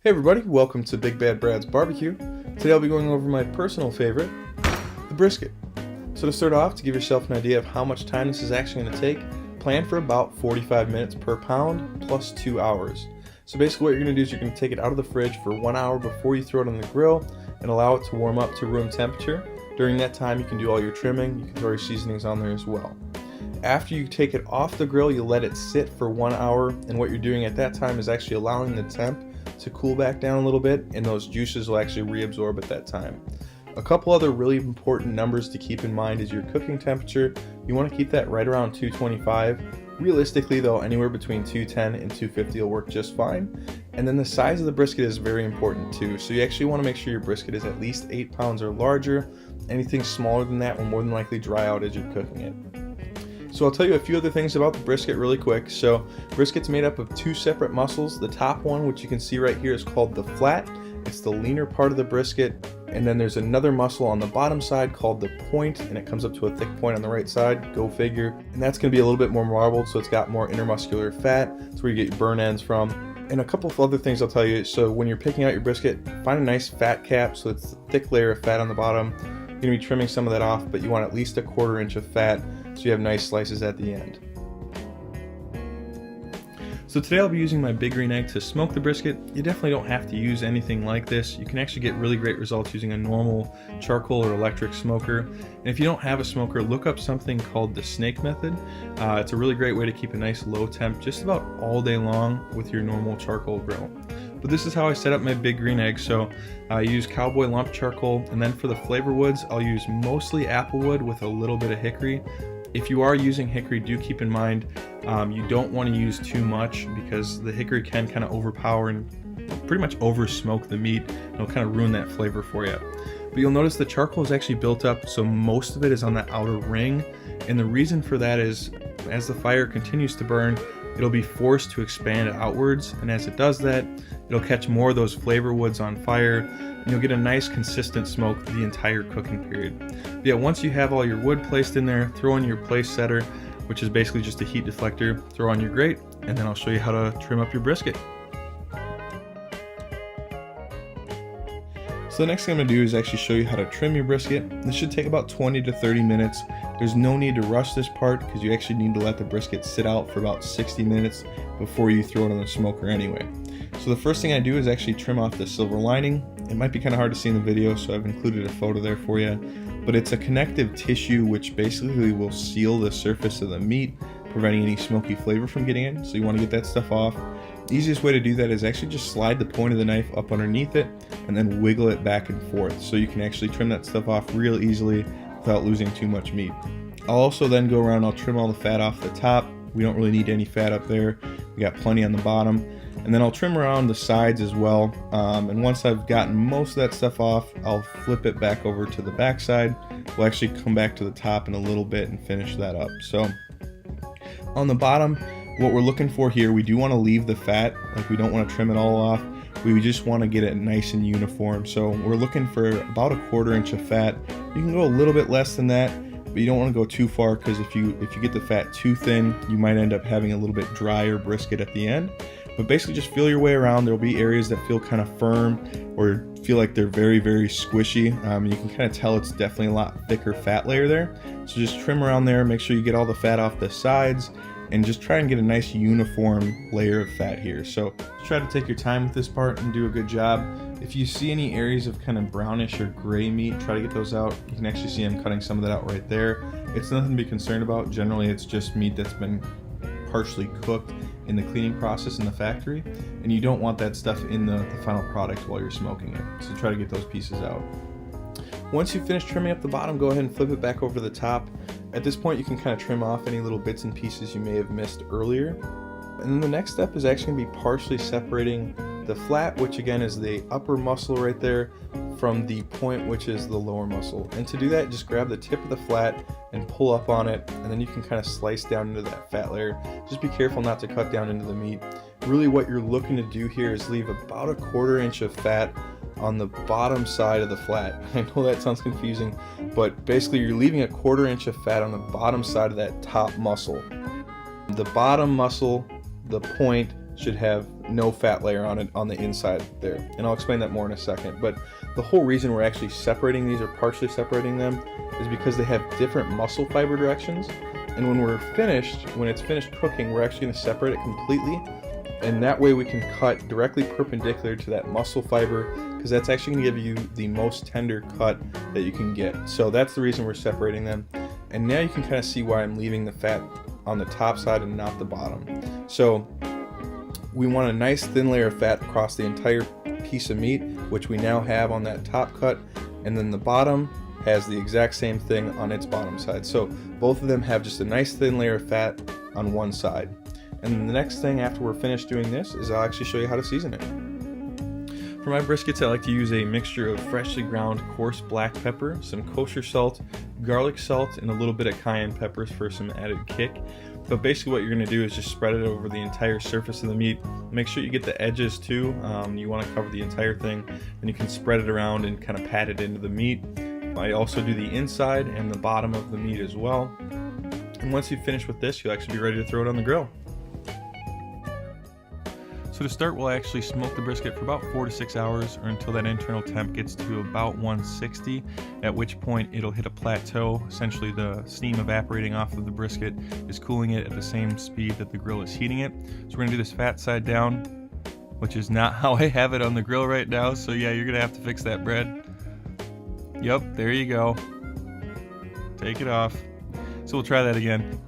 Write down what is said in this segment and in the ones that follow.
Hey everybody, welcome to Big Bad Brad's Barbecue. Today I'll be going over my personal favorite, the brisket. So to start off, to give yourself an idea of how much time this is actually going to take, plan for about 45 minutes per pound plus 2 hours. So basically what you're going to do is you're going to take it out of the fridge for 1 hour before you throw it on the grill and allow it to warm up to room temperature. During that time you can do all your trimming, you can throw your seasonings on there as well. After you take it off the grill, you let it sit for 1 hour, and what you're doing at that time is actually allowing the temp to cool back down a little bit, and those juices will actually reabsorb at that time. A couple other really important numbers to keep in mind is your cooking temperature. You want to keep that right around 225. Realistically though, anywhere between 210 and 250 will work just fine. And then the size of the brisket is very important too. So you actually want to make sure your brisket is at least 8 pounds or larger. Anything smaller than that will more than likely dry out as you're cooking it. So I'll tell you a few other things about the brisket really quick. So brisket's made up of two separate muscles. The top one, which you can see right here, is called the flat. It's the leaner part of the brisket. And then there's another muscle on the bottom side called the point, and it comes up to a thick point on the right side, go figure. And that's going to be a little bit more marbled, so it's got more intermuscular fat. That's where you get your burn ends from. And a couple of other things I'll tell you. So when you're picking out your brisket, find a nice fat cap, so it's a thick layer of fat on the bottom. You're going to be trimming some of that off, but you want at least 1/4 inch of fat so you have nice slices at the end. So today I'll be using my big green egg to smoke the brisket. You definitely don't have to use anything like this. You can actually get really great results using a normal charcoal or electric smoker. And if you don't have a smoker, look up something called the snake method. It's a really great way to keep a nice low temp just about all day long with your normal charcoal grill. But this is how I set up my big green egg. So I use cowboy lump charcoal, and then for the flavor woods I'll use mostly applewood with a little bit of hickory. If you are using hickory, do keep in mind you don't want to use too much, because the hickory can kind of overpower and pretty much over smoke the meat, and it'll kind of ruin that flavor for you. But you'll notice the charcoal is actually built up, so most of it is on that outer ring, and the reason for that is as the fire continues to burn, it'll be forced to expand outwards, and as it does that, it'll catch more of those flavor woods on fire, and you'll get a nice consistent smoke the entire cooking period. But yeah, once you have all your wood placed in there, throw in your place setter, which is basically just a heat deflector, throw on your grate, and then I'll show you how to trim up your brisket. So the next thing I'm going to do is actually show you how to trim your brisket. This should take about 20 to 30 minutes. There's no need to rush this part, because you actually need to let the brisket sit out for about 60 minutes before you throw it on the smoker anyway. So the first thing I do is actually trim off the silver lining. It might be kind of hard to see in the video, so I've included a photo there for you. But it's a connective tissue which basically will seal the surface of the meat, preventing any smoky flavor from getting in. So you want to get that stuff off. The easiest way to do that is actually just slide the point of the knife up underneath it and then wiggle it back and forth, so you can actually trim that stuff off real easily without losing too much meat. I'll also then go around, I'll trim all the fat off the top. We don't really need any fat up there. We got plenty on the bottom. And then I'll trim around the sides as well. And once I've gotten most of that stuff off, I'll flip it back over to the back side. We'll actually come back to the top in a little bit and finish that up. So on the bottom, what we're looking for here, we do want to leave the fat, like we don't want to trim it all off. We just want to get it nice and uniform. So we're looking for about 1/4 inch of fat. You can go a little bit less than that, but you don't want to go too far, because if you get the fat too thin, you might end up having a little bit drier brisket at the end. But basically just feel your way around. There'll be areas that feel kind of firm or feel like they're very, very squishy. You can kind of tell it's definitely a lot thicker fat layer there. So just trim around there, make sure you get all the fat off the sides, and just try and get a nice uniform layer of fat here. So try to take your time with this part and do a good job. If you see any areas of kind of brownish or gray meat, try to get those out. You can actually see I'm cutting some of that out right there. It's nothing to be concerned about. Generally it's just meat that's been partially cooked in the cleaning process in the factory, and you don't want that stuff in the final product while you're smoking it. So try to get those pieces out. Once you finish trimming up the bottom, go ahead and flip it back over to the top. At this point you can kind of trim off any little bits and pieces you may have missed earlier. And then the next step is actually going to be partially separating the flat, which again is the upper muscle right there, from the point, which is the lower muscle. And to do that, just grab the tip of the flat and pull up on it, and then you can kind of slice down into that fat layer. Just be careful not to cut down into the meat. Really what you're looking to do here is leave about 1/4 inch of fat on the bottom side of the flat. I know that sounds confusing, but basically you're leaving 1/4 inch of fat on the bottom side of that top muscle. The bottom muscle, the point, should have no fat layer on it on the inside there, and I'll explain that more in a second. But the whole reason we're actually separating these, or partially separating them, is because they have different muscle fiber directions, and when it's finished cooking, we're actually going to separate it completely, and that way we can cut directly perpendicular to that muscle fiber, because that's actually going to give you the most tender cut that you can get. So that's the reason we're separating them. And now you can kind of see why I'm leaving the fat on the top side and not the bottom. So we want a nice thin layer of fat across the entire piece of meat, which we now have on that top cut, and then the bottom has the exact same thing on its bottom side. So both of them have just a nice thin layer of fat on one side. And then the next thing after we're finished doing this is I'll actually show you how to season it. For my briskets, I like to use a mixture of freshly ground coarse black pepper, some kosher salt, garlic salt, and a little bit of cayenne peppers for some added kick. But basically what you're going to do is just spread it over the entire surface of the meat. Make sure you get the edges too. You want to cover the entire thing, and you can spread it around and kind of pat it into the meat. I also do the inside and the bottom of the meat as well. And once you finish with this, you'll actually be ready to throw it on the grill. So to start, we'll actually smoke the brisket for about 4 to 6 hours, or until that internal temp gets to about 160, at which point it'll hit a plateau. Essentially the steam evaporating off of the brisket is cooling it at the same speed that the grill is heating it. So we're going to do this fat side down, which is not how I have it on the grill right now, so yeah, you're going to have to fix that bread. Yep, there you go. Take it off. So we'll try that again.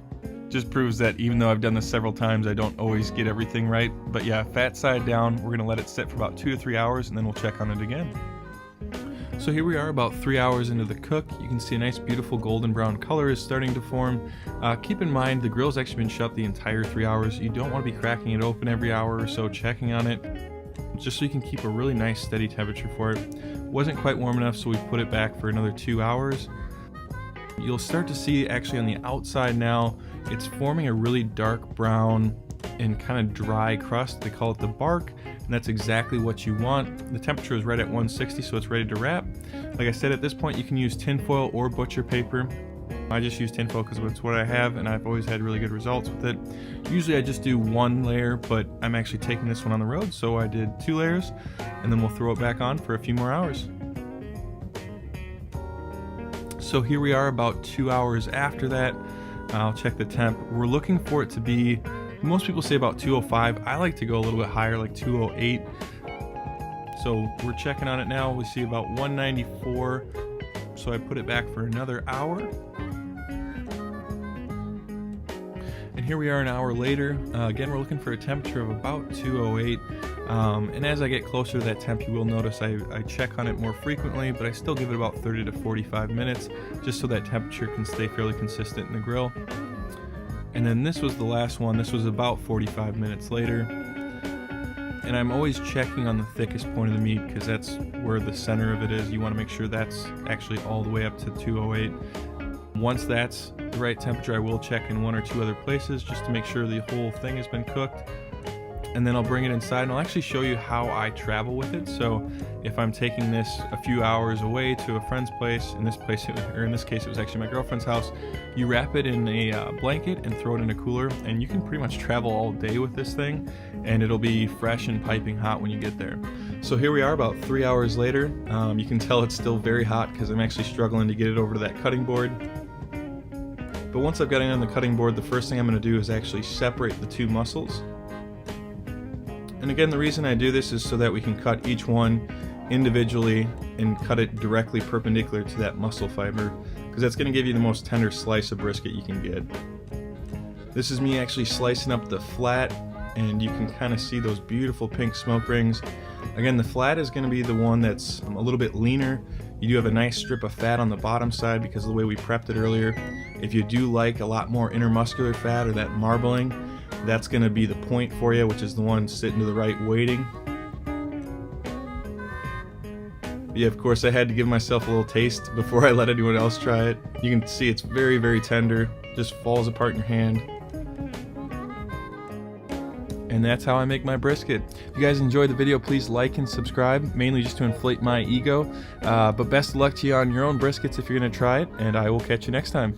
Just proves that even though I've done this several times, I don't always get everything right. But yeah, fat side down. We're going to let it sit for about 2 to 3 hours, and then we'll check on it again. So here we are about 3 hours into the cook. You can see a nice beautiful golden brown color is starting to form. Keep in mind the grill's actually been shut the entire 3 hours. You don't want to be cracking it open every hour or so, checking on it, just so you can keep a really nice steady temperature for it. Wasn't quite warm enough, so we put it back for another 2 hours. You'll start to see actually on the outside now, it's forming a really dark brown and kind of dry crust. They call it the bark, and that's exactly what you want. The temperature is right at 160, so it's ready to wrap. Like I said, at this point you can use tinfoil or butcher paper. I just use tinfoil because it's what I have, and I've always had really good results with it. Usually I just do 1 layer, but I'm actually taking this one on the road, so I did 2 layers, and then we'll throw it back on for a few more hours. So here we are about 2 hours after that. I'll check the temp. We're looking for it to be, most people say about 205. I like to go a little bit higher, like 208. So we're checking on it now. We see about 194. So I put it back for another hour. And here we are an hour later. Again, we're looking for a temperature of about 208. And as I get closer to that temp, you will notice I check on it more frequently, but I still give it about 30 to 45 minutes, just so that temperature can stay fairly consistent in the grill. And then this was the last one. This was about 45 minutes later. And I'm always checking on the thickest point of the meat, because that's where the center of it is. You want to make sure that's actually all the way up to 208. Once that's the right temperature, I will check in 1 or 2 other places just to make sure the whole thing has been cooked. And then I'll bring it inside, and I'll actually show you how I travel with it. So if I'm taking this a few hours away to a friend's place, in this case it was actually my girlfriend's house, you wrap it in a blanket and throw it in a cooler, and you can pretty much travel all day with this thing, and it'll be fresh and piping hot when you get there. So here we are about 3 hours later. You can tell it's still very hot because I'm actually struggling to get it over to that cutting board. But once I've got it on the cutting board, the first thing I'm going to do is actually separate the 2 muscles. And again, the reason I do this is so that we can cut each one individually and cut it directly perpendicular to that muscle fiber, because that's going to give you the most tender slice of brisket you can get. This is me actually slicing up the flat, and you can kind of see those beautiful pink smoke rings. Again, the flat is going to be the one that's a little bit leaner. You do have a nice strip of fat on the bottom side because of the way we prepped it earlier. If you do like a lot more intermuscular fat or that marbling, that's going to be the point for you, which is the one sitting to the right waiting. Yeah, of course I had to give myself a little taste before I let anyone else try it. You can see it's very, very tender, just falls apart in your hand. And that's how I make my brisket. If you guys enjoyed the video, please like and subscribe, mainly just to inflate my ego. But best of luck to you on your own briskets if you're going to try it, and I will catch you next time.